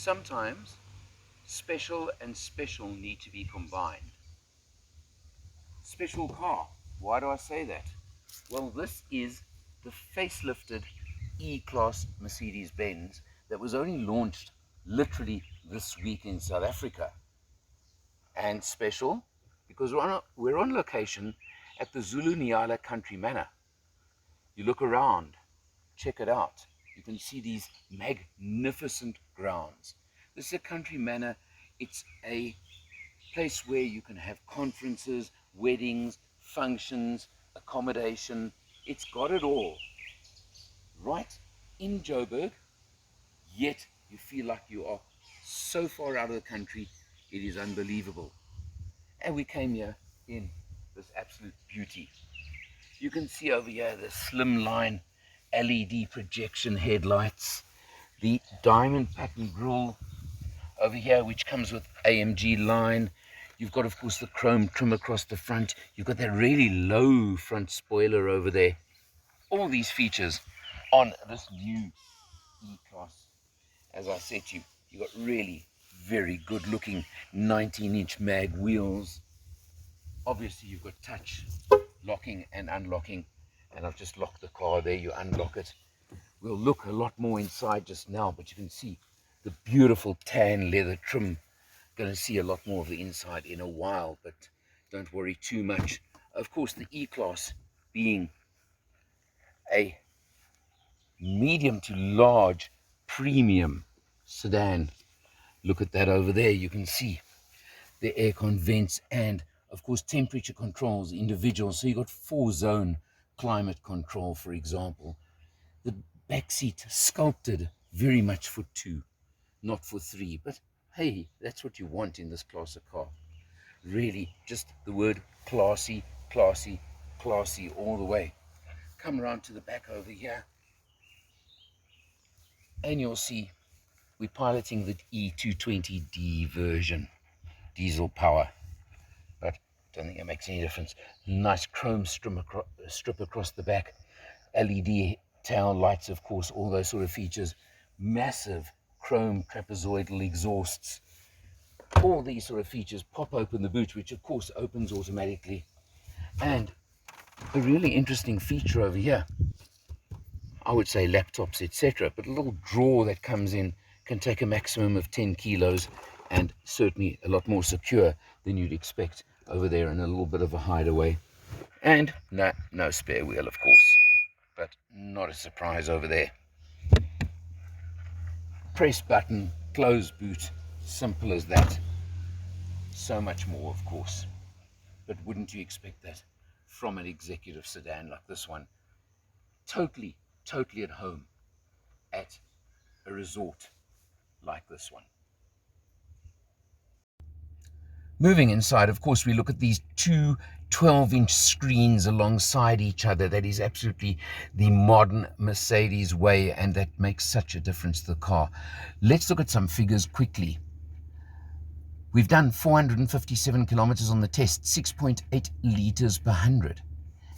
sometimes special and special need to be combined. Special car. Why do I say that? Well, this is the facelifted E-Class Mercedes-Benz that was only launched literally this week in South Africa. And special because we're on location at the Zulu Nyala Country Manor. You look around, check it out. You can see these magnificent grounds. This is a country manor. It's a place where you can have conferences, weddings, functions, accommodation. It's got it all. Right in Joburg, yet you feel like you are so far out of the country, it is unbelievable. And we came here in this absolute beauty. You can see over here the slimline LED projection headlights, the diamond pattern grille over here, which comes with AMG line. You've got, of course, the chrome trim across the front. You've got that really low front spoiler over there. All these features on this new E-Class. As I said to you, you've got really very good looking 19-inch mag wheels. Obviously, you've got touch locking and unlocking. And I've just locked the car there. You unlock it. We'll look a lot more inside just now, but you can see the beautiful tan leather trim. Going to see a lot more of the inside in a while, but don't worry too much. Of course, the E-Class being a medium to large premium sedan. Look at that over there. You can see the aircon vents and, of course, temperature controls, individual. So you've got 4-zone climate control, for example. The back seat sculpted very much for 2, not for 3. But hey, that's what you want in this class of car. Really, just the word classy, classy, classy all the way. Come around to the back over here, and you'll see we're piloting the E220d version, diesel power, but don't think it makes any difference. Nice chrome strip across the back, LED tail lights, of course, all those sort of features, massive chrome trapezoidal exhausts, all these sort of features. Pop open the boot, which of course opens automatically, and a really interesting feature over here, I would say laptops, etc., but a little drawer that comes in can take a maximum of 10 kilos and certainly a lot more secure than you'd expect over there in a little bit of a hideaway. And no spare wheel, of course, but not a surprise over there. Press button, close boot, simple as that. So much more, of course, but wouldn't you expect that from an executive sedan like this one? Totally at home at a resort like this one. Moving inside, of course, we look at these two 12-inch screens alongside each other. That is absolutely the modern Mercedes way, and that makes such a difference to the car. Let's look at some figures quickly. We've done 457 kilometers on the test, 6.8 liters per 100.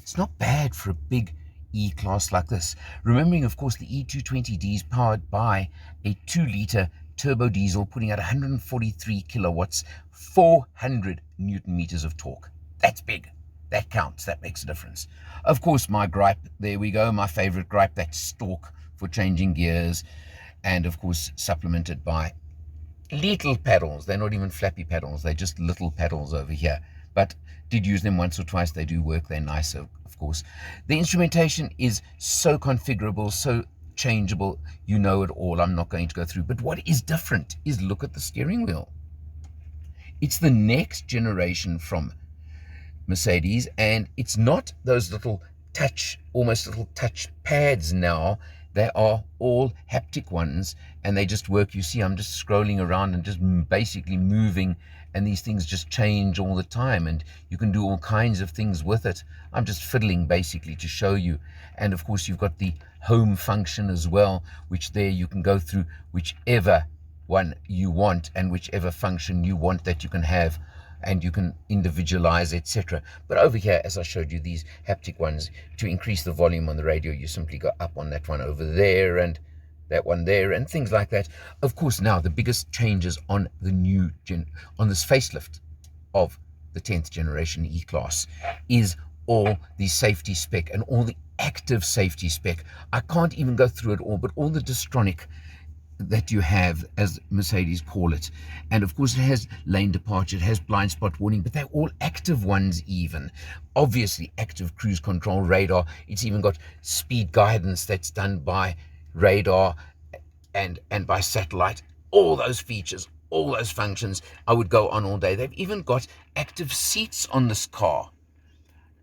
It's not bad for a big E-Class like this. Remembering, of course, the E220d is powered by a 2-liter turbo diesel, putting out 143 kilowatts, 400 newton meters of torque. That's big. That counts. That makes a difference. Of course, my gripe, there we go, my favorite gripe, that stalk for changing gears, and of course supplemented by little pedals. They're not even flappy pedals, they're just little pedals over here, but did use them once or twice. They do work, they're nice, of course. The instrumentation is so configurable, so changeable, you know it all. I'm not going to go through, but what is different is look at the steering wheel. It's the next generation from Mercedes, and it's not those little touch, almost little touch pads now. They are all haptic ones, and they just work. You see, I'm just scrolling around and just basically moving, and these things just change all the time, and you can do all kinds of things with it. I'm just fiddling basically to show you. And of course, you've got the home function as well, which there you can go through whichever one you want and whichever function you want that you can have, and you can individualize, etc. But over here, as I showed you, these haptic ones, to increase the volume on the radio, you simply go up on that one over there, and that one there, and things like that. Of course, now the biggest changes on the new on this facelift of the 10th generation E-Class is all the safety spec and all the active safety spec. I can't even go through it all, but all the Distronic that you have, as Mercedes call it. And of course it has lane departure, it has blind spot warning, but they're all active ones even. Obviously active cruise control, radar. It's even got speed guidance that's done by radar and by satellite. All those features, all those functions, I would go on all day. They've even got active seats on this car.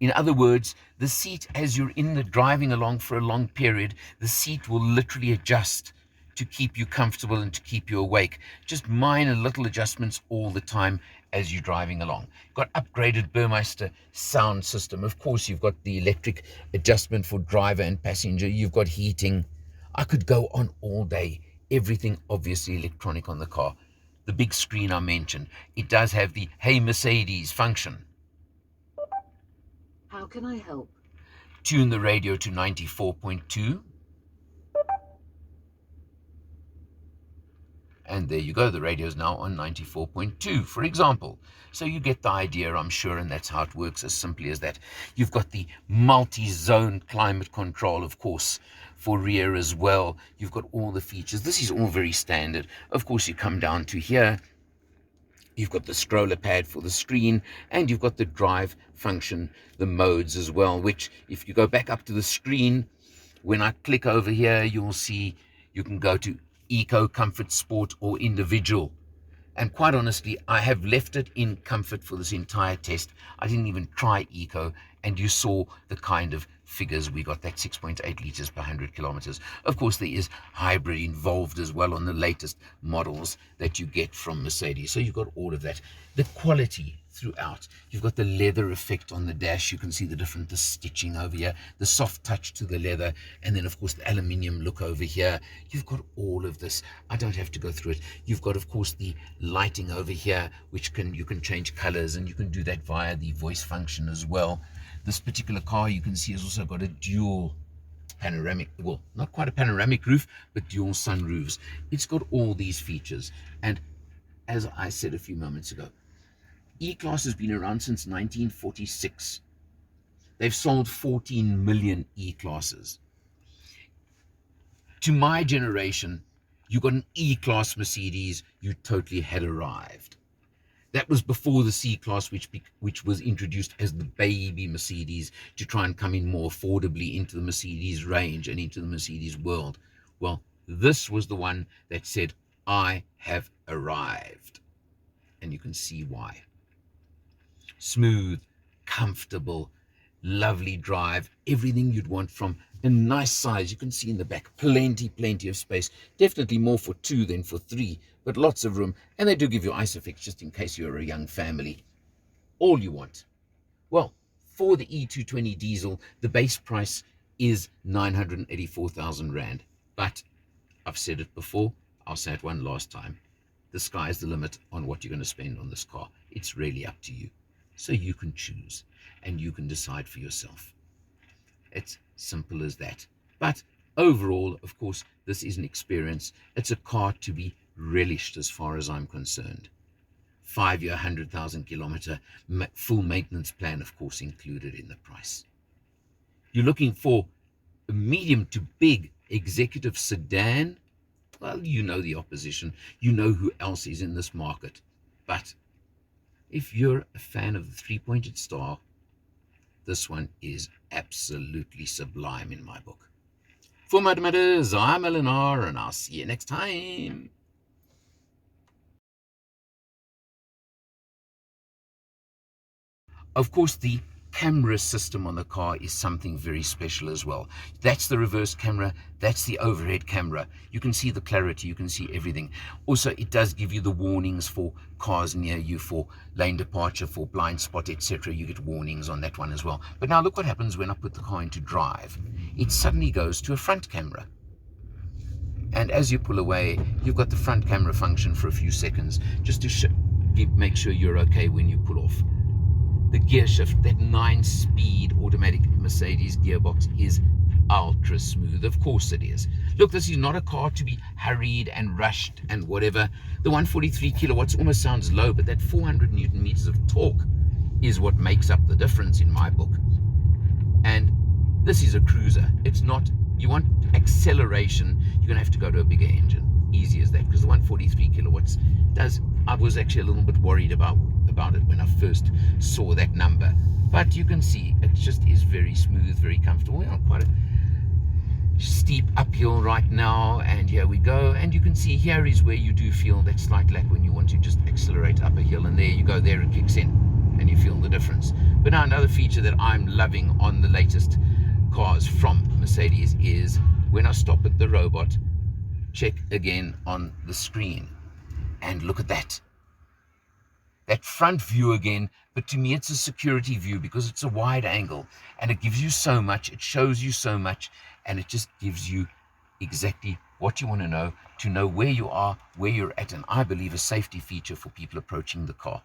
In other words, the seat, as you're in the driving along for a long period, the seat will literally adjust to keep you comfortable and to keep you awake. Just minor little adjustments all the time as you're driving along. Got upgraded Burmeister sound system. Of course, you've got the electric adjustment for driver and passenger. You've got heating. I could go on all day. Everything obviously electronic on the car. The big screen I mentioned. It does have the Hey Mercedes function. How can I help? Tune the radio to 94.2. And there you go, the radio is now on 94.2, for example. So you get the idea, I'm sure, and that's how it works, as simply as that. You've got the multi-zone climate control, of course, for rear as well. You've got all the features. This is all very standard. Of course, you come down to here. You've got the scroller pad for the screen, and you've got the drive function, the modes as well, which if you go back up to the screen, when I click over here, you'll see you can go to Eco, Comfort, Sport, or Individual. And quite honestly, I have left it in Comfort for this entire test. I didn't even try Eco, and you saw the kind of figures we got, that 6.8 litres per 100 kilometers. Of course, there is hybrid involved as well on the latest models that you get from Mercedes. So you've got all of that. The quality throughout. You've got the leather effect on the dash. You can see the stitching over here, the soft touch to the leather, and then of course the aluminium look over here. You've got all of this. I don't have to go through it. You've got of course the lighting over here, which you can change colors, and you can do that via the voice function as well. This particular car, you can see, has also got a dual panoramic, well, not quite a panoramic roof, but dual sunroofs. It's got all these features. And as I said a few moments ago, E-Class has been around since 1946. They've sold 14 million E-Classes. To my generation, you got an E-Class Mercedes, you totally had arrived. That was before the C-Class, which was introduced as the baby Mercedes to try and come in more affordably into the Mercedes range and into the Mercedes world. Well, this was the one that said, I have arrived. And you can see why. Smooth, comfortable, lovely drive, everything you'd want from a nice size. You can see in the back, plenty of space. Definitely more for 2 than for 3, but lots of room. And they do give you ISOFIX just in case you're a young family. All you want. Well, for the E220 diesel, the base price is 984,000 Rand. But I've said it before, I'll say it one last time. The sky's the limit on what you're going to spend on this car. It's really up to you. So you can choose and you can decide for yourself. It's simple as that. But overall, of course, this is an experience. It's a car to be relished as far as I'm concerned. 5-year, 100,000 kilometer, full maintenance plan, of course, included in the price. You're looking for a medium to big executive sedan? Well, you know the opposition. You know who else is in this market. But if you're a fan of the 3-pointed star, this one is absolutely sublime in my book. For Matters, I'm Eleanor, and I'll see you next time. Of course, the camera system on the car is something very special as well. That's the reverse camera, that's the overhead camera. You can see the clarity, you can see everything. Also, it does give you the warnings for cars near you, for lane departure, for blind spot, etc. You get warnings on that one as well. But now look what happens when I put the car into drive. It suddenly goes to a front camera. And as you pull away, you've got the front camera function for a few seconds, just to make sure you're okay when you pull off. The gear shift, that 9-speed automatic Mercedes gearbox, is ultra smooth. Of course it is. Look, this is not a car to be hurried and rushed and whatever. The 143 kilowatts almost sounds low, but that 400 Newton meters of torque is what makes up the difference in my book. And this is a cruiser. It's not, you want acceleration, you're going to have to go to a bigger engine. Easy as that, because the 143 kilowatts does, I was actually a little bit worried about it when I first saw that number. But you can see, it just is very smooth, very comfortable. We're on quite a steep uphill right now, and here we go. And you can see here is where you do feel that slight lag when you want to just accelerate up a hill, and there you go, there it kicks in, and you feel the difference. But now another feature that I'm loving on the latest cars from Mercedes is when I stop at the robot, check again on the screen, and look at that front view again. But to me it's a security view because it's a wide angle, and it gives you so much, it shows you so much, and it just gives you exactly what you want to know where you are, where you're at, and I believe a safety feature for people approaching the car.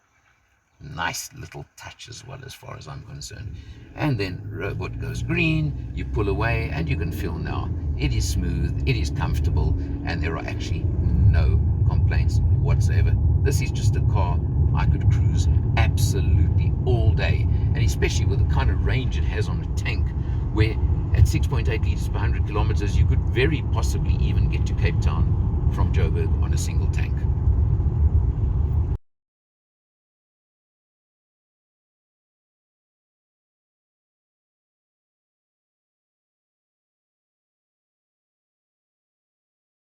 Nice little touch as well, as far as I'm concerned. And then robot goes green, you pull away, and you can feel now it is smooth, it is comfortable, and there are actually no complaints whatsoever. This is just a car I could cruise absolutely all day, and especially with the kind of range it has on a tank, where at 6.8 liters per 100 kilometers you could very possibly even get to Cape Town from Joburg on a single tank.